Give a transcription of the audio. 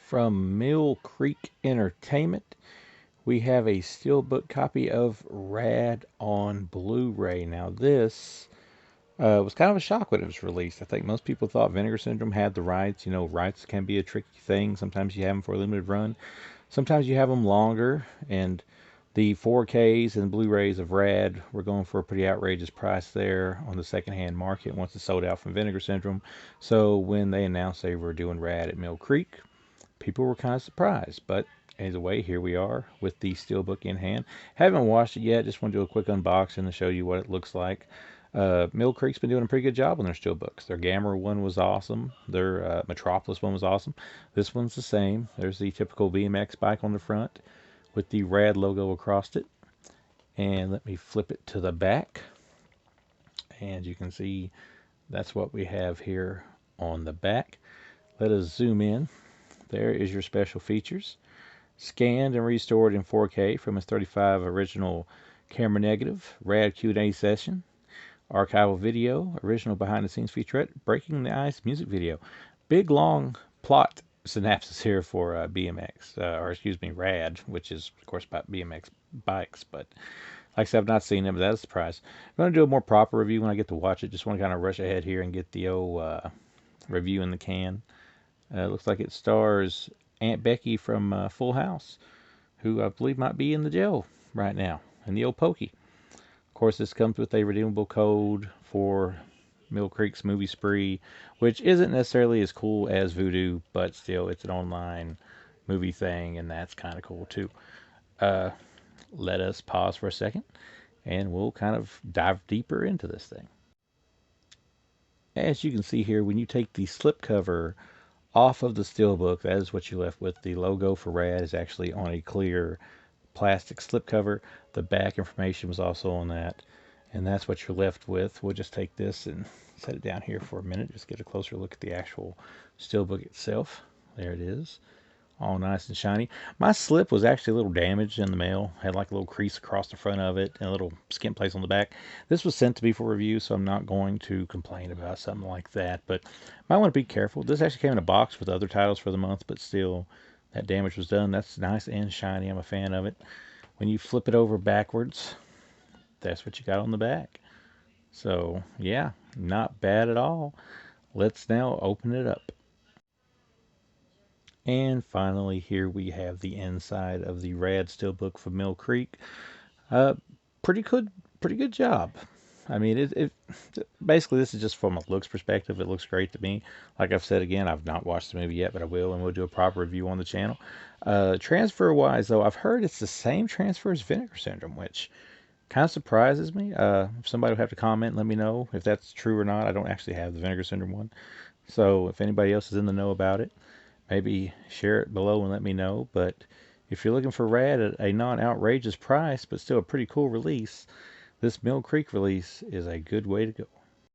From Mill Creek Entertainment, we have a steelbook copy of Rad on Blu-ray. Now this was kind of a shock when it was released. I think most people thought Vinegar Syndrome had the rights. You know, rights can be a tricky thing. Sometimes you have them for a limited run. Sometimes you have them longer. And the 4Ks and Blu-rays of Rad were going for a pretty outrageous price there on the secondhand market once it sold out from Vinegar Syndrome. So when they announced they were doing Rad at Mill Creek, people were kind of surprised. But anyway, here we are with the steelbook in hand. Haven't watched it yet. Just want to do a quick unboxing to show you what it looks like. Mill Creek's been doing a pretty good job on their steelbooks. Their Gamma one was awesome. Their Metropolis one was awesome. This one's the same. There's the typical BMX bike on the front with the Rad logo across it. And let me flip it to the back. And you can see that's what we have here on the back. Let us zoom in. There is your special features. Scanned and restored in 4K from its 35 original camera negative, Rad Q&A session, archival video, original behind-the-scenes featurette, Breaking the Ice music video. Big, long plot synopsis here for BMX, or excuse me, Rad, which is, of course, about BMX bikes. But like I said, I've not seen it, but that's a surprise. I'm going to do a more proper review when I get to watch it. Just want to kind of rush ahead here and get the old review in the can. Looks like it stars Aunt Becky from Full House, who I believe might be in the jail right now, in the old pokey. Of course, this comes with a redeemable code for Mill Creek's Movie Spree, which isn't necessarily as cool as Voodoo, but still, it's an online movie thing, and that's kind of cool too. Let us pause for a second, and we'll kind of dive deeper into this thing. As you can see here, when you take the slipcover off of the steelbook, that is what you're left with. The logo for Rad is actually on a clear plastic slipcover. The back information was also on that, and that's what you're left with. We'll just take this and set it down here for a minute, just get a closer look at the actual steelbook itself. There it is, all nice and shiny. My slip was actually a little damaged in the mail. Had like a little crease across the front of it and a little skin place on the back. This was sent to me for review, so I'm not going to complain about something like that, but might want to be careful. This actually came in a box with other titles for the month, but still, that damage was done. That's nice and shiny. I'm a fan of it. When you flip it over backwards, that's what you got on the back. So, yeah, not bad at all. Let's now open it up. And finally, here we have the inside of the Rad Steelbook from Mill Creek. Pretty good job. I mean, it basically, this is just from a looks perspective. It looks great to me. Like I've said again, I've not watched the movie yet, but I will, and we'll do a proper review on the channel. Transfer-wise, though, I've heard it's the same transfer as Vinegar Syndrome, which kind of surprises me. If somebody will have to comment and let me know if that's true or not. I don't actually have the Vinegar Syndrome one. So if anybody else is in the know about it, maybe share it below and let me know. But if you're looking for Rad at a non-outrageous price, but still a pretty cool release, this Mill Creek release is a good way to go.